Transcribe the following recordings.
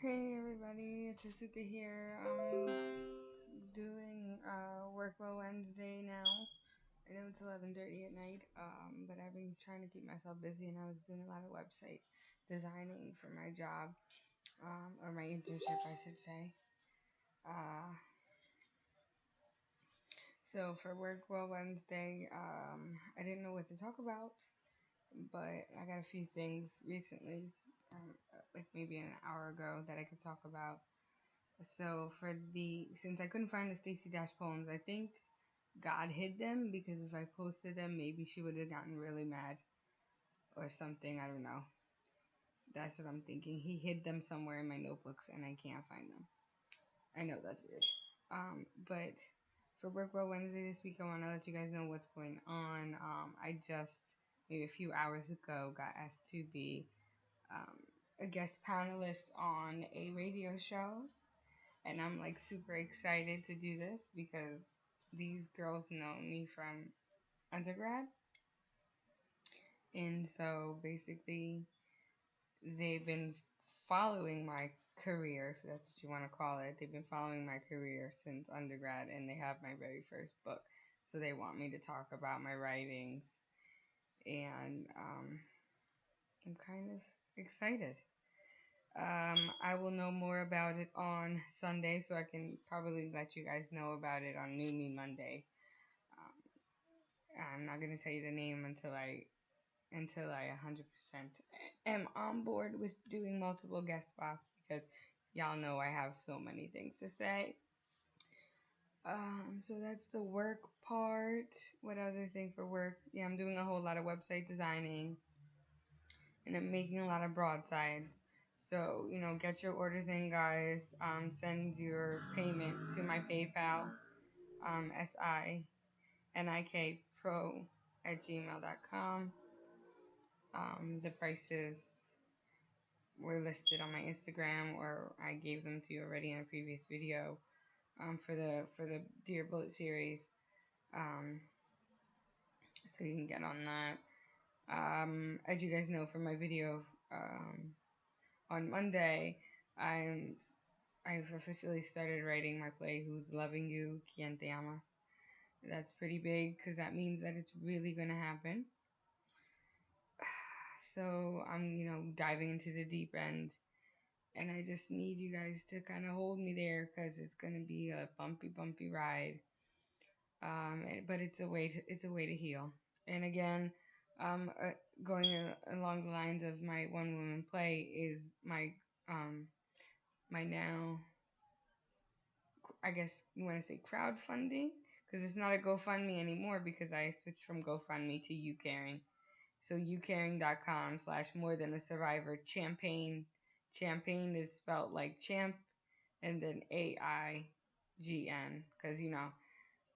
Hey everybody, it's Asuka here. I'm doing Work Well Wednesday now. I know it's 11:30 at night, but I've been trying to keep myself busy, and I was doing a lot of website designing for my job, or my internship, I should say. Uh, so for Work Well Wednesday, I didn't know what to talk about, but I got a few things recently, like maybe an hour ago, that I could talk about. So since I couldn't find the Stacey Dash poems, I think God hid them, because if I posted them, maybe she would have gotten really mad or something. I don't know. That's what I'm thinking. He hid them somewhere in my notebooks and I can't find them. I know that's weird. But for Work Well Wednesday this week, I want to let you guys know what's going on. I just, maybe a few hours ago, got asked to be a guest panelist on a radio show. And I'm like super excited to do this because these girls know me from undergrad. And so basically, they've been following my career, if that's what you want to call it. They've been following my career since undergrad, and they have my very first book. So they want me to talk about my writings. And I'm kind of excited. I will know more about it on Sunday, so I can probably let you guys know about it on New Me Monday. Um, I'm not gonna tell you the name until I 100% am on board with doing multiple guest spots, because y'all know I have so many things to say. So that's the work part. What other thing for work? Yeah, I'm doing a whole lot of website designing, and I'm making a lot of broadsides. So, get your orders in, guys. Send your payment to my PayPal, SINIK pro at gmail.com. The prices were listed on my Instagram, or I gave them to you already in a previous video, for the Dear Bullet series. So you can get on that. As you guys know from my video on Monday, I've officially started writing my play Who's Loving You, Quien Te Amas. That's pretty big, because that means that it's really going to happen. So I'm, diving into the deep end, and I just need you guys to kind of hold me there, because it's going to be a bumpy ride. But it's a way to heal. And again, going along the lines of my one woman play is my now, I guess you want to say, crowdfunding, because it's not a GoFundMe anymore, because I switched from GoFundMe to YouCaring. So youcaring.com/more than a survivor. Champagne is spelled like champ, and then AIGN, because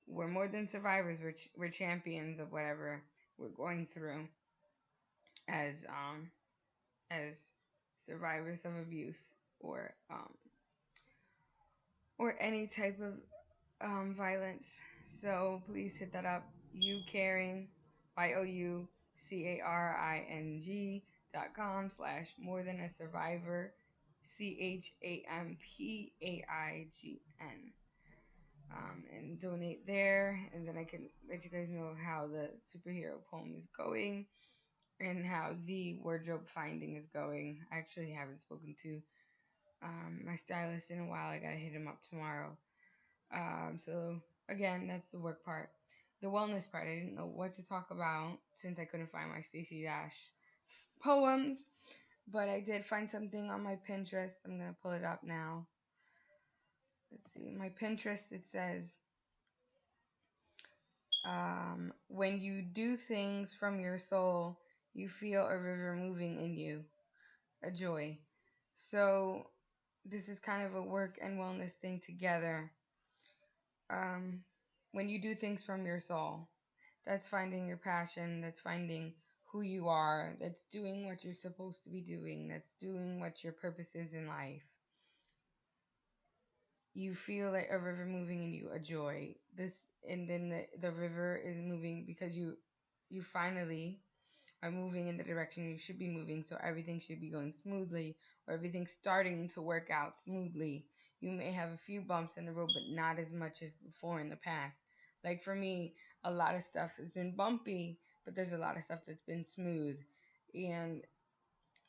we're more than survivors. We're champions of whatever we're going through as survivors of abuse, or any type of violence. So please hit that up. YouCaring, youcaring.com/more than a survivor, CHAMPAIGN. And donate there, and then I can let you guys know how the superhero poem is going and how the wardrobe finding is going. I actually haven't spoken to my stylist in a while. I gotta hit him up tomorrow. So again, that's the work part. The wellness part, I didn't know what to talk about since I couldn't find my Stacey Dash poems, but I did find something on my Pinterest. I'm gonna pull it up now. Let's see, my Pinterest, it says, when you do things from your soul, you feel a river moving in you, a joy. So this is kind of a work and wellness thing together. When you do things from your soul, that's finding your passion, that's finding who you are, that's doing what you're supposed to be doing, that's doing what your purpose is in life. You feel like a river moving in you, a joy. And then the river is moving because you finally are moving in the direction you should be moving, so everything should be going smoothly, or everything's starting to work out smoothly. You may have a few bumps in the road, but not as much as before in the past. Like for me, a lot of stuff has been bumpy, but there's a lot of stuff that's been smooth. And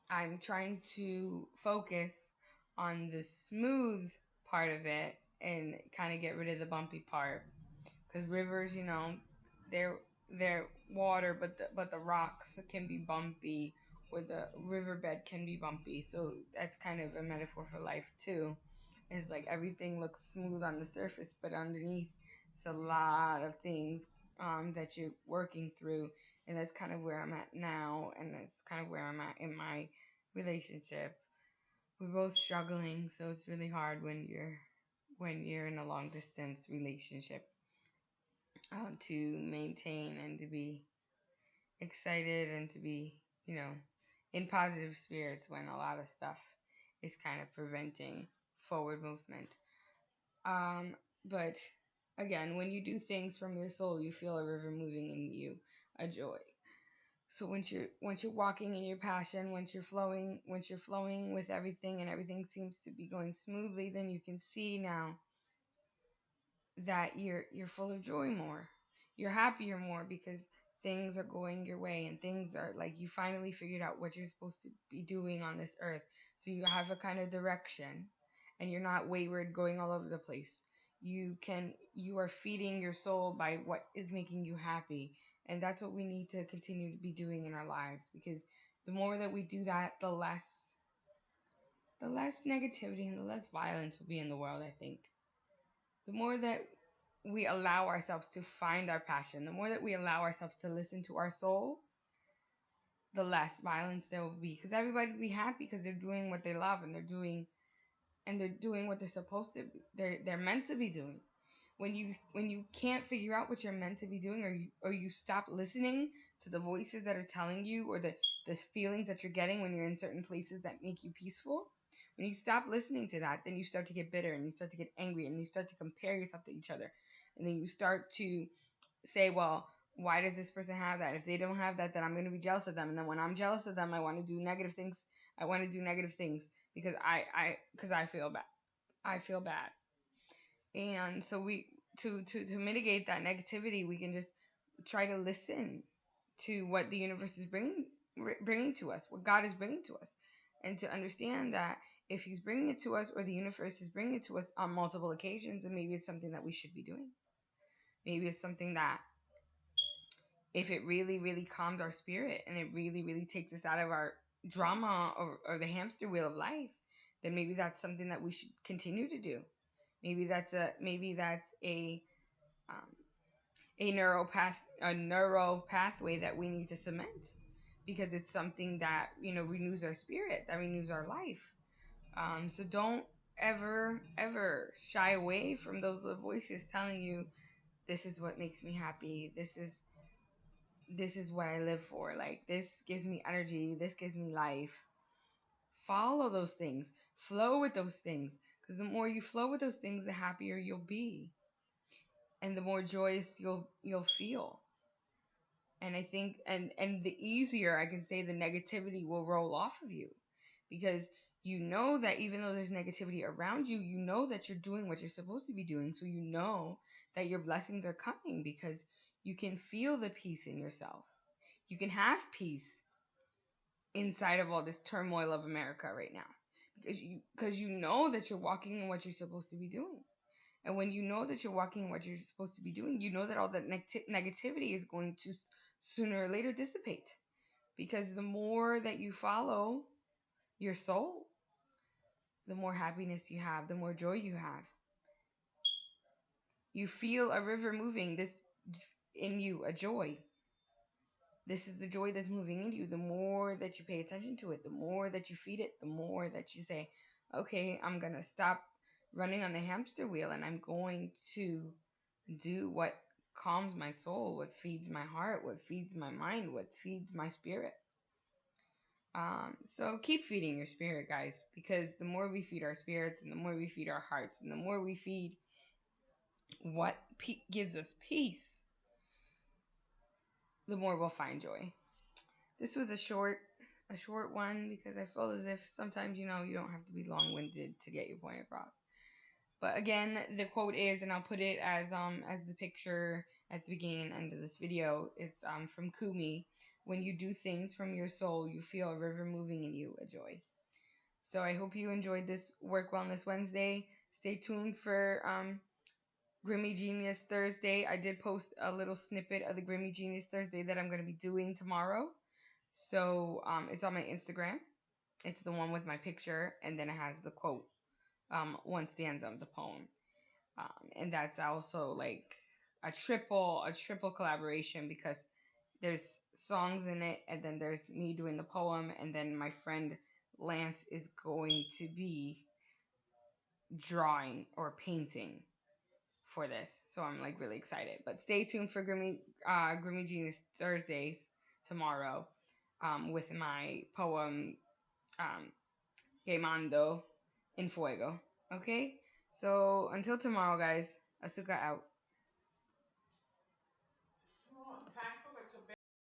I'm trying to focus on the smooth part of it and kind of get rid of the bumpy part. Because rivers, they're water, but the rocks can be bumpy, or the riverbed can be bumpy. So that's kind of a metaphor for life too. It's like everything looks smooth on the surface, but underneath it's a lot of things that you're working through, and that's kind of where I'm at now, and that's kind of where I'm at in my relationship. We're both struggling, so it's really hard when you're in a long distance relationship, to maintain and to be excited and to be, in positive spirits when a lot of stuff is kind of preventing forward movement. But again, when you do things from your soul, you feel a river moving in you, a joy. So once you're walking in your passion, once you're flowing with everything and everything seems to be going smoothly, then you can see now that you're full of joy more. You're happier more because things are going your way, and things are like you finally figured out what you're supposed to be doing on this earth. So you have a kind of direction, and you're not wayward going all over the place. You are feeding your soul by what is making you happy, and that's what we need to continue to be doing in our lives, because the more that we do that, the less negativity and the less violence will be in the world, I think. The more that we allow ourselves to find our passion, the more that we allow ourselves to listen to our souls, the less violence there will be. Because everybody will be happy because they're doing what they love, and they're doing what they're supposed to be. They're meant to be doing. When you can't figure out what you're meant to be doing, or you stop listening to the voices that are telling you, or the feelings that you're getting when you're in certain places that make you peaceful, when you stop listening to that, then you start to get bitter, and you start to get angry, and you start to compare yourself to each other, and then you start to say, well, why does this person have that? If they don't have that, then I'm going to be jealous of them, and then when I'm jealous of them, I want to do negative things. I want to do negative things because I feel bad. I feel bad. And so we to mitigate that negativity, we can just try to listen to what the universe is bringing to us, what God is bringing to us, and to understand that if He's bringing it to us, or the universe is bringing it to us on multiple occasions, then maybe it's something that we should be doing. Maybe it's something that, if it really, really calms our spirit, and it really, really takes us out of our drama, or the hamster wheel of life, then maybe that's something that we should continue to do. Maybe that's a neural pathway that we need to cement, because it's something that renews our spirit, that renews our life. So don't ever shy away from those little voices telling you, this is what makes me happy, this is what I live for, like this gives me energy, this gives me life. Follow those things, flow with those things, because the more you flow with those things, the happier you'll be, and the more joyous you'll feel. And I think, and the easier, I can say, the negativity will roll off of you, because you know that even though there's negativity around you, you know that you're doing what you're supposed to be doing. So you know that your blessings are coming, because you can feel the peace in yourself. You can have peace inside of all this turmoil of America right now, because you know that you're walking in what you're supposed to be doing. And when you know that you're walking in what you're supposed to be doing, you know that all that negativity is going to sooner or later dissipate, because the more that you follow your soul, the more happiness you have, the more joy you have. You feel a river moving this in you, a joy. This is the joy that's moving in you. The more that you pay attention to it, the more that you feed it, the more that you say, okay, I'm going to stop running on the hamster wheel, and I'm going to do what calms my soul, what feeds my heart, what feeds my mind, what feeds my spirit. So keep feeding your spirit, guys, because the more we feed our spirits, and the more we feed our hearts, and the more we feed what gives us peace, the more we'll find joy. This was a short one because I feel as if sometimes, you don't have to be long-winded to get your point across. But again, the quote is, and I'll put it as the picture at the beginning and end of this video. It's from Kumi. When you do things from your soul, you feel a river moving in you, a joy. So I hope you enjoyed this Work Wellness Wednesday. Stay tuned for Grimmy Genius Thursday. I did post a little snippet of the Grimmy Genius Thursday that I'm going to be doing tomorrow. So it's on my Instagram. It's the one with my picture, and then it has the quote, one stanza of the poem. And that's also like a triple collaboration because there's songs in it, and then there's me doing the poem, and then my friend Lance is going to be drawing or painting for this. So I'm like really excited. But stay tuned for Grimmy Genius Thursdays tomorrow, with my poem, Quemando en Fuego. Okay? So until tomorrow, guys. Asuka out.